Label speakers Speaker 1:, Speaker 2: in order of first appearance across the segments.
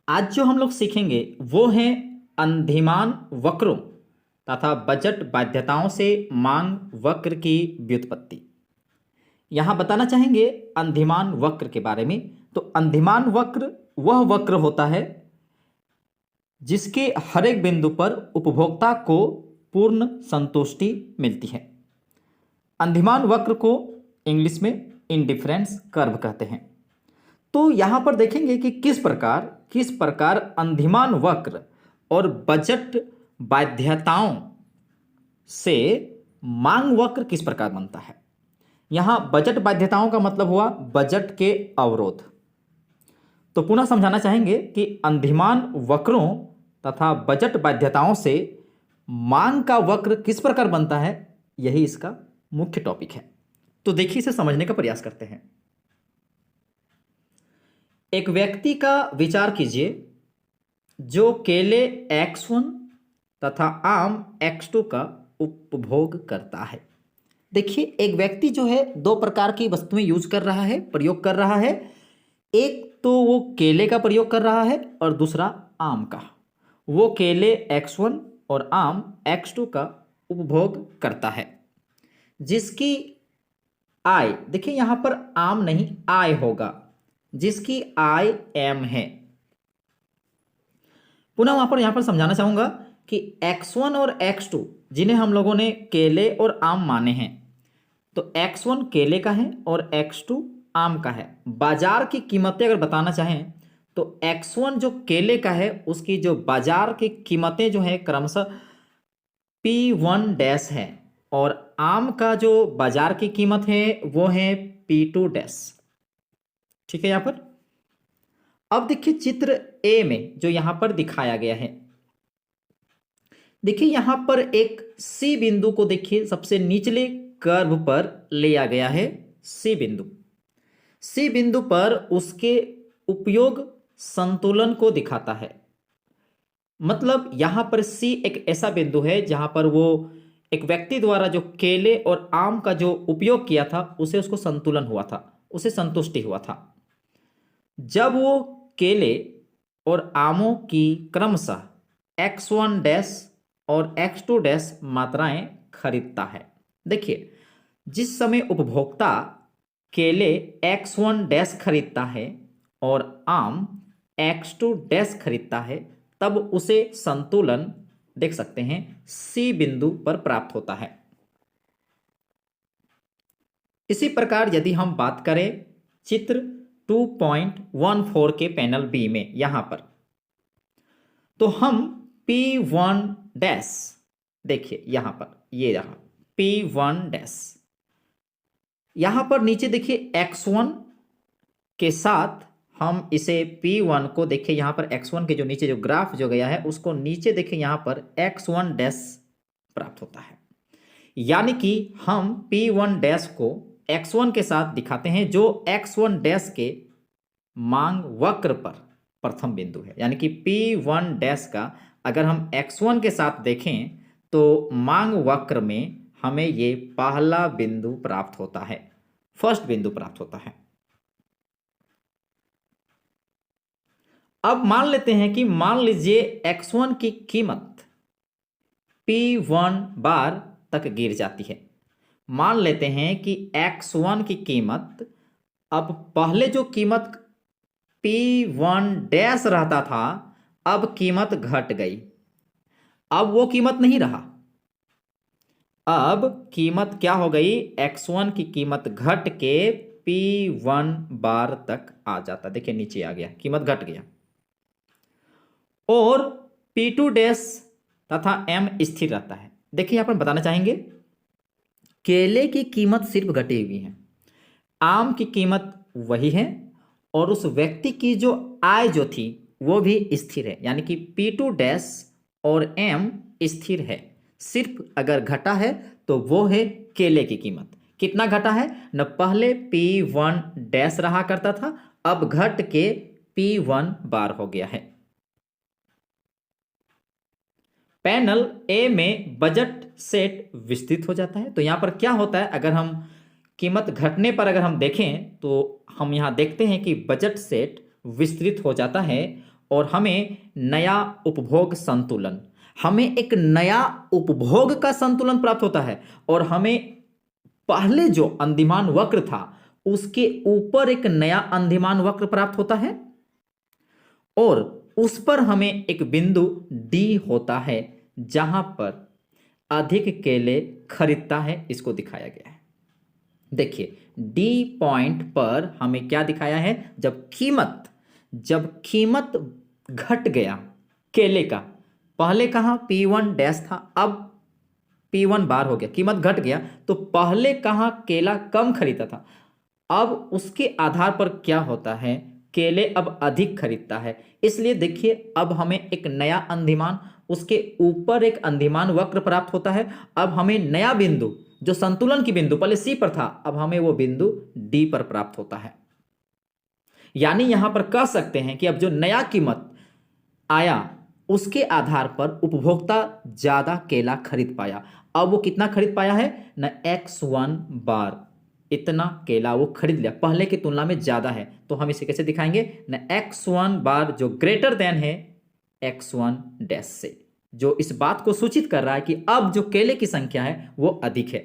Speaker 1: आज जो हम लोग सीखेंगे वो है अंधिमान वक्रों तथा बजट बाध्यताओं से मांग वक्र की व्युत्पत्ति। यहाँ बताना चाहेंगे अंधिमान वक्र के बारे में। तो अंधिमान वक्र वह वक्र होता है जिसके हर एक बिंदु पर उपभोक्ता को पूर्ण संतुष्टि मिलती है। अंधिमान वक्र को इंग्लिश में इंडिफरेंस कर्व कहते हैं। तो यहाँ पर देखेंगे कि किस प्रकार अंधिमान वक्र और बजट बाध्यताओं से मांग वक्र किस प्रकार बनता है। यहाँ बजट बाध्यताओं का मतलब हुआ बजट के अवरोध। तो पुनः समझाना चाहेंगे कि अंधिमान वक्रों तथा बजट बाध्यताओं से मांग का वक्र किस प्रकार बनता है, यही इसका मुख्य टॉपिक है। तो देखिए, इसे समझने का प्रयास करते हैं। एक व्यक्ति का विचार कीजिए जो केले X1 तथा आम X2 का उपभोग करता है। देखिए, एक व्यक्ति जो है दो प्रकार की वस्तुएं यूज कर रहा है, प्रयोग कर रहा है। एक तो वो केले का प्रयोग कर रहा है और दूसरा आम का। वो केले X1 और आम X2 का उपभोग करता है, जिसकी आय, देखिए यहां पर आम नहीं आय होगा, जिसकी आय M है। पुनः यहां पर समझाना चाहूंगा कि X1 और X2 जिन्हें हम लोगों ने केले और आम माने हैं, तो X1 केले का है और X2 आम का है। बाजार की कीमतें अगर बताना चाहें तो X1 जो केले का है उसकी जो बाजार की कीमतें जो है क्रमशः P1 डैश है और आम का जो बाजार की कीमत है वो है P2 डैश। ठीक है। यहां पर अब देखिए चित्र ए में जो यहां पर दिखाया गया है, देखिए यहां पर एक सी बिंदु को देखिए सबसे निचले कर्व पर लिया गया है। सी बिंदु पर उसके उपयोग संतुलन को दिखाता है। मतलब यहां पर सी एक ऐसा बिंदु है जहां पर वो एक व्यक्ति द्वारा जो केले और आम का जो उपयोग किया था उसे उसको संतुलन हुआ था, उसे संतुष्टि हुआ था। जब वो केले और आमों की क्रमशः X1 डैश और X2 डैश मात्राएं खरीदता है। देखिए, जिस समय उपभोक्ता केले X1 डैश खरीदता है और आम X2 डैश खरीदता है, तब उसे संतुलन देख सकते हैं सी बिंदु पर प्राप्त होता है। इसी प्रकार यदि हम बात करें चित्र 2.14 के पैनल बी में यहां पर, तो हम P1 डैश, देखिए यहां पर ये रहा P1 डैश। यहां पर नीचे देखिए X1 के साथ हम इसे P1 को देखिए यहां पर X1 के जो नीचे जो ग्राफ जो गया है उसको नीचे देखिए यहां पर X1 डैश प्राप्त होता है। यानी कि हम P1 डैश को X1 के साथ दिखाते हैं जो X1 डैश के मांग वक्र पर प्रथम बिंदु है। यानी कि P1 डैश का अगर हम X1 के साथ देखें तो मांग वक्र में हमें ये पहला बिंदु प्राप्त होता है, फर्स्ट बिंदु प्राप्त होता है। अब मान लेते हैं कि मान लीजिए X1 की कीमत P1 बार तक गिर जाती है। मान लेते हैं कि X1 की कीमत, अब पहले जो कीमत P1 डैश रहता था अब कीमत घट गई, अब वो कीमत नहीं रहा। अब कीमत क्या हो गई, X1 की कीमत घट के P1 बार तक आ जाता। देखिए नीचे आ गया, कीमत घट गया। और P2 डैश तथा M स्थिर रहता है। देखिए यहां पर बताना चाहेंगे केले की कीमत सिर्फ घटी हुई है, आम की कीमत वही है और उस व्यक्ति की जो आय जो थी वो भी स्थिर है। यानी कि P2 डैश और M स्थिर है। सिर्फ अगर घटा है तो वो है केले की कीमत। कितना घटा है न, पहले P1 डैश रहा करता था, अब घट के P1 बार हो गया है। पैनल ए में बजट सेट विस्तृत हो जाता है। तो यहां पर क्या होता है, अगर हम कीमत घटने पर अगर हम देखें तो हम यहां देखते हैं कि बजट सेट विस्तृत हो जाता है और हमें नया उपभोग संतुलन, हमें एक नया उपभोग का संतुलन प्राप्त होता है और हमें पहले जो अंदिमान वक्र था उसके ऊपर एक नया अंदिमान वक्र प्राप्त होता है और उस पर हमें एक बिंदु डी होता है जहां पर अधिक केले खरीदता है। इसको दिखाया गया है। देखिए डी पॉइंट पर हमें क्या दिखाया है, जब कीमत घट गया केले का, पहले कहाँ P1 डैश था, अब P1 बार हो गया, कीमत घट गया, तो पहले कहाँ केला कम खरीदा था, अब उसके आधार पर क्या होता है, केले अब अधिक खरीदता है। इसलिए देखिए अब हमें एक नया अंधिमान, उसके ऊपर एक अंधिमान वक्र प्राप्त होता है। अब हमें नया बिंदु, जो संतुलन की बिंदु पहले सी पर था, अब हमें वो बिंदु डी पर प्राप्त होता है। यानी यहां पर कह सकते हैं कि अब जो नया कीमत आया उसके आधार पर उपभोक्ता ज्यादा केला खरीद पाया। अब वो कितना खरीद पाया है न, X1 बार, इतना केला वो खरीद लिया, पहले की तुलना में ज्यादा है। तो हम इसे कैसे दिखाएंगे न, X1 बार जो ग्रेटर देन है X1 डैश से, जो इस बात को सूचित कर रहा है कि अब जो केले की संख्या है वो अधिक है।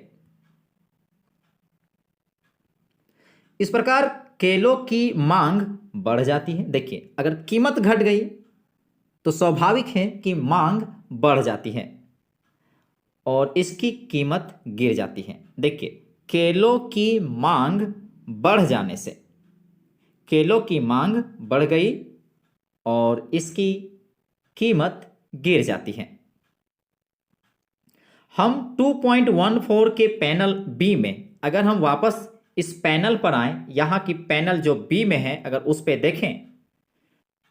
Speaker 1: इस प्रकार केलों की मांग बढ़ जाती है। देखिए अगर कीमत घट गई तो स्वाभाविक है कि मांग बढ़ जाती है और इसकी कीमत गिर जाती है। देखिए केलों की मांग बढ़ जाने से केलों की मांग बढ़ गई और इसकी कीमत गिर जाती है। हम 2.14 के पैनल बी में अगर हम वापस इस पैनल पर आए, यहां की पैनल जो बी में है अगर उस पर देखें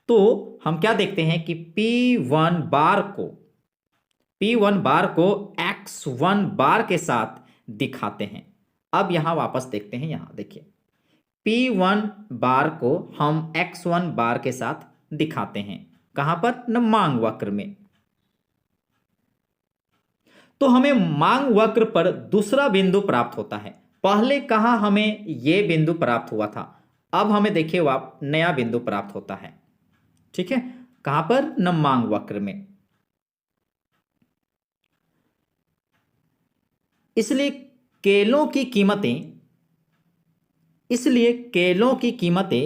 Speaker 1: तो हम क्या देखते हैं कि P1 बार को X1 बार के साथ दिखाते हैं। अब यहां वापस देखते हैं, यहां देखिए P1 बार को हम X1 बार के साथ दिखाते हैं। कहां पर न, मांग वक्र में। तो हमें मांग वक्र पर दूसरा बिंदु प्राप्त होता है। पहले कहां हमें यह बिंदु प्राप्त हुआ था, अब हमें देखिए नया बिंदु प्राप्त होता है। ठीक है, कहां पर न, मांग वक्र में। इसलिए केलों की कीमतें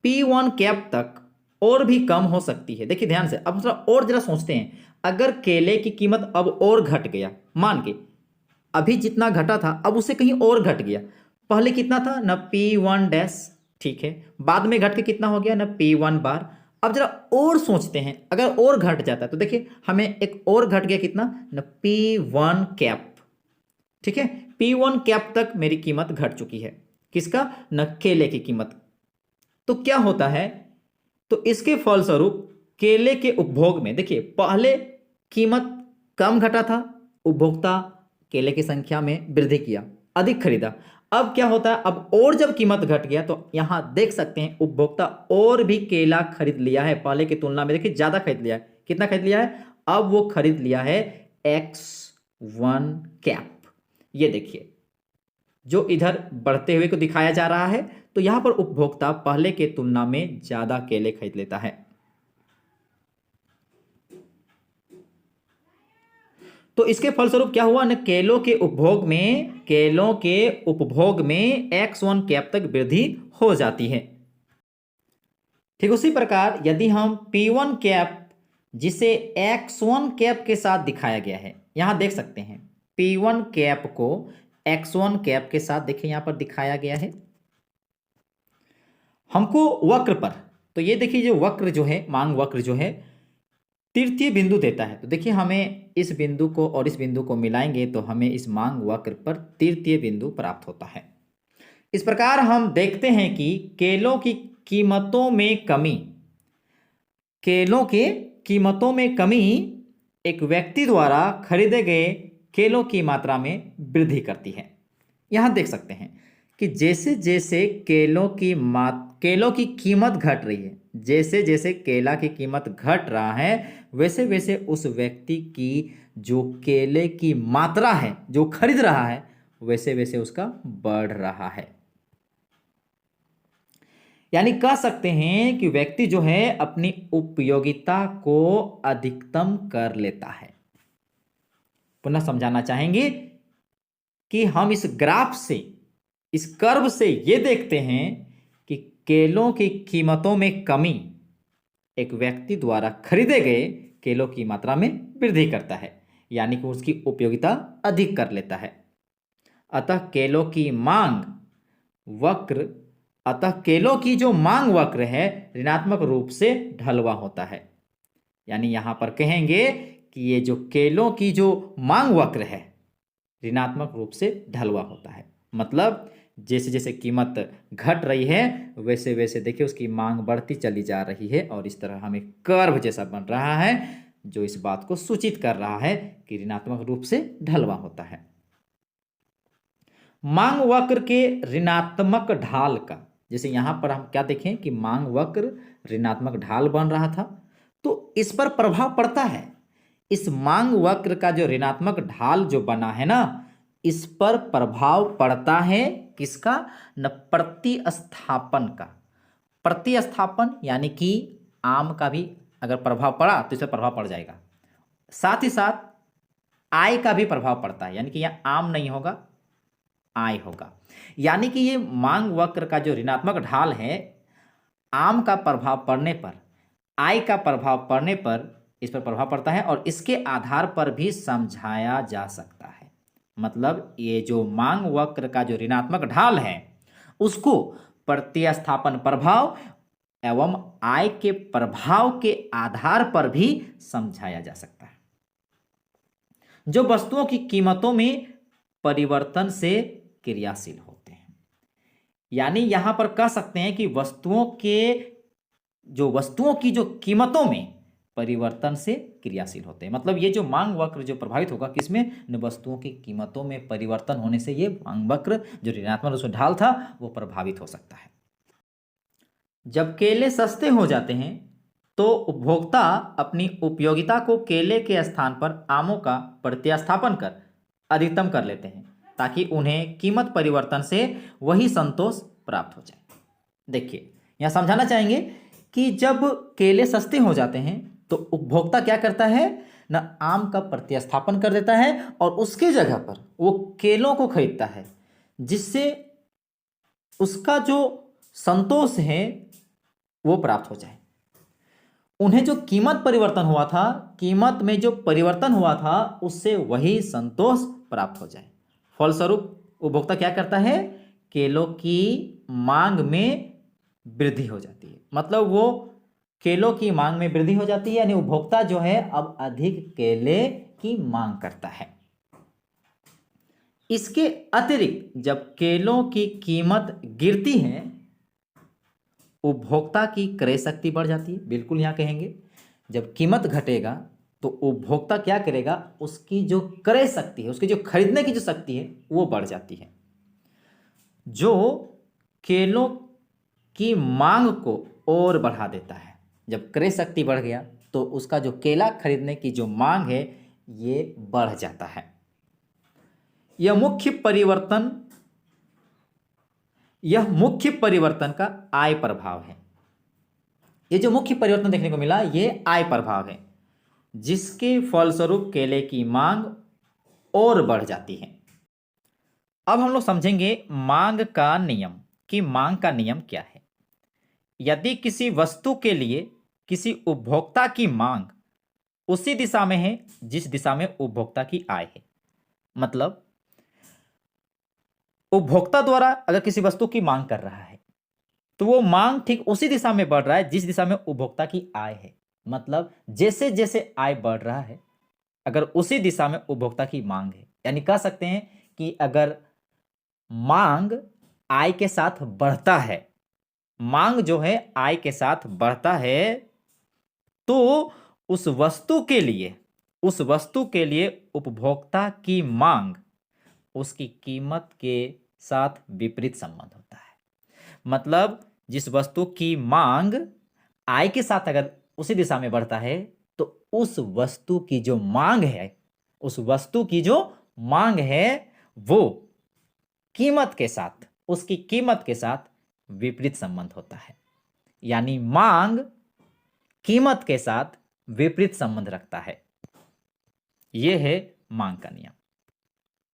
Speaker 1: P1 कैप तक और भी कम हो सकती है। देखिए ध्यान से, अब थोड़ा और जरा सोचते हैं, अगर केले की कीमत अब और घट गया, मान के अभी जितना घटा था अब उसे कहीं और घट गया, पहले कितना था न, P1 डैश, ठीक है, बाद में घट के कितना हो गया न, P1 बार। अब जरा और सोचते हैं, अगर और घट जाता है तो देखिए हमें एक और घट गया कितना न, P1 कैप। ठीक है, P1 कैप तक मेरी कीमत घट चुकी है। किसका न, केले की कीमत। तो क्या होता है, तो इसके फलस्वरूप केले के उपभोग में देखिए पहले कीमत कम घटा था, उपभोक्ता केले की संख्या में वृद्धि किया, अधिक खरीदा। अब क्या होता है, अब और जब कीमत घट गया तो यहां देख सकते हैं उपभोक्ता और भी केला खरीद लिया है, पहले की तुलना में देखिए ज्यादा खरीद लिया है। कितना खरीद लिया है, अब वो खरीद लिया है X1 कैप। ये देखिए जो इधर बढ़ते हुए को दिखाया जा रहा है, तो यहां पर उपभोक्ता पहले के तुलना में ज्यादा केले खरीद लेता है। तो इसके फलस्वरूप क्या हुआ न, केलों के उपभोग में X1 कैप तक वृद्धि हो जाती है। ठीक उसी प्रकार यदि हम P1 कैप जिसे X1 कैप के साथ दिखाया गया है, यहां देख सकते हैं P1 कैप को X1 कैप के साथ देखिए यहां पर दिखाया गया है हमको वक्र पर। तो ये देखिए जो वक्र जो है, मांग वक्र जो है तृतीय बिंदु देता है। तो देखिए हमें इस बिंदु को और इस बिंदु को मिलाएंगे तो हमें इस मांग वक्र पर तृतीय बिंदु प्राप्त होता है। इस प्रकार हम देखते हैं कि केलों की कीमतों में कमी एक व्यक्ति द्वारा खरीदे गए केलों की मात्रा में वृद्धि करती है। यहां देख सकते हैं कि जैसे जैसे केलों की कीमत घट रही है, जैसे जैसे केला की कीमत घट रहा है, वैसे वैसे उस व्यक्ति की जो केले की मात्रा है जो खरीद रहा है, वैसे वैसे उसका बढ़ रहा है। यानी कह सकते हैं कि व्यक्ति जो है अपनी उपयोगिता को अधिकतम कर लेता है। पुनः समझाना चाहेंगे कि हम इस ग्राफ से, इस कर्व से ये देखते हैं कि केलों की कीमतों में कमी एक व्यक्ति द्वारा खरीदे गए केलों की मात्रा में वृद्धि करता है, यानी कि उसकी उपयोगिता अधिक कर लेता है। अतः केलों की मांग वक्र, अतः केलों की जो मांग वक्र है ऋणात्मक रूप से ढलवा होता है। यानी यहां पर कहेंगे कि ये जो केलों की जो मांग वक्र है ऋणात्मक रूप से ढलवा होता है। मतलब जैसे जैसे कीमत घट रही है वैसे वैसे देखिए उसकी मांग बढ़ती चली जा रही है और इस तरह हमें कर्व जैसा बन रहा है जो इस बात को सूचित कर रहा है कि ऋणात्मक रूप से ढलवा होता है। मांग वक्र के ऋणात्मक ढाल का, जैसे यहां पर हम क्या देखें कि मांग वक्र ऋणात्मक ढाल बन रहा था, तो इस पर प्रभाव पड़ता है। इस मांग वक्र का जो ऋणात्मक ढाल जो बना है ना, इस पर प्रभाव पड़ता है किसका? न प्रतिस्थापन का। प्रतिस्थापन यानी कि आम का भी अगर प्रभाव पड़ा तो इस पर प्रभाव पड़ जाएगा। साथ ही साथ आय का भी प्रभाव पड़ता है, यानी कि यह आम नहीं होगा, आय होगा। यानी कि ये मांग वक्र का जो ऋणात्मक ढाल है, आम का प्रभाव पड़ने पर, आय का प्रभाव पड़ने पर इस पर प्रभाव पड़ता है और इसके आधार पर भी समझाया जा सकता है। मतलब ये जो मांग वक्र का जो ऋणात्मक ढाल है उसको प्रतिस्थापन प्रभाव एवं आय के प्रभाव के आधार पर भी समझाया जा सकता है। जो वस्तुओं की कीमतों में परिवर्तन से क्रियाशील होते हैं, यानी यहां पर कह सकते हैं कि वस्तुओं की जो कीमतों में परिवर्तन से क्रियाशील होते हैं। मतलब ये जो मांग वक्र जो प्रभावित होगा किसमें? न वस्तुओं की कीमतों में परिवर्तन होने से ये मांग वक्र जो ऋणात्मक रूप से ढाल था वो प्रभावित हो सकता है। जब केले सस्ते हो जाते हैं तो उपभोक्ता अपनी उपयोगिता को केले के स्थान पर आमों का प्रतिस्थापन कर अधिकतम कर लेते हैं ताकि उन्हें कीमत परिवर्तन से वही संतोष प्राप्त हो जाए। देखिए यहां समझाना चाहेंगे कि जब केले सस्ते हो जाते हैं तो उपभोक्ता क्या करता है न, आम का प्रतिस्थापन कर देता है और उसके जगह पर वो केलों को खरीदता है, जिससे उसका जो संतोष है वो प्राप्त हो जाए। उन्हें जो कीमत परिवर्तन हुआ था, कीमत में जो परिवर्तन हुआ था उससे वही संतोष प्राप्त हो जाए। फलस्वरूप उपभोक्ता क्या करता है? केलों की मांग में वृद्धि हो जाती है। मतलब वो केलों की मांग में वृद्धि हो जाती है, यानी उपभोक्ता जो है अब अधिक केले की मांग करता है। इसके अतिरिक्त जब केलों की कीमत गिरती है उपभोक्ता की क्रय शक्ति बढ़ जाती है। बिल्कुल यहां कहेंगे जब कीमत घटेगा तो उपभोक्ता क्या करेगा? उसकी जो क्रय शक्ति है, उसकी जो खरीदने की जो शक्ति है वो बढ़ जाती है, जो केलों की मांग को और बढ़ा देता है। जब क्रय शक्ति बढ़ गया तो उसका जो केला खरीदने की जो मांग है ये बढ़ जाता है। यह मुख्य परिवर्तन का आय प्रभाव है। ये जो मुख्य परिवर्तन देखने को मिला ये आय प्रभाव है, जिसके फलस्वरूप केले की मांग और बढ़ जाती है। अब हम लोग समझेंगे मांग का नियम, कि मांग का नियम क्या है। यदि किसी वस्तु के लिए किसी उपभोक्ता की मांग उसी दिशा में है जिस दिशा में उपभोक्ता की आय है, मतलब उपभोक्ता द्वारा अगर किसी वस्तु की मांग कर रहा है तो वो मांग ठीक उसी दिशा में बढ़ रहा है जिस दिशा में उपभोक्ता की आय है। मतलब जैसे जैसे आय बढ़ रहा है अगर उसी दिशा में उपभोक्ता की मांग है, यानी कह सकते हैं कि अगर मांग आय के साथ बढ़ता है, मांग जो है आय के साथ बढ़ता है, तो उस वस्तु के लिए उपभोक्ता की मांग उसकी कीमत के साथ विपरीत संबंध होता है। मतलब जिस वस्तु की मांग आय के साथ अगर उसी दिशा में बढ़ता है तो उस वस्तु की जो मांग है वो उसकी कीमत के साथ विपरीत संबंध होता है। यानी मांग कीमत के साथ विपरीत संबंध रखता है। यह है मांग का नियम।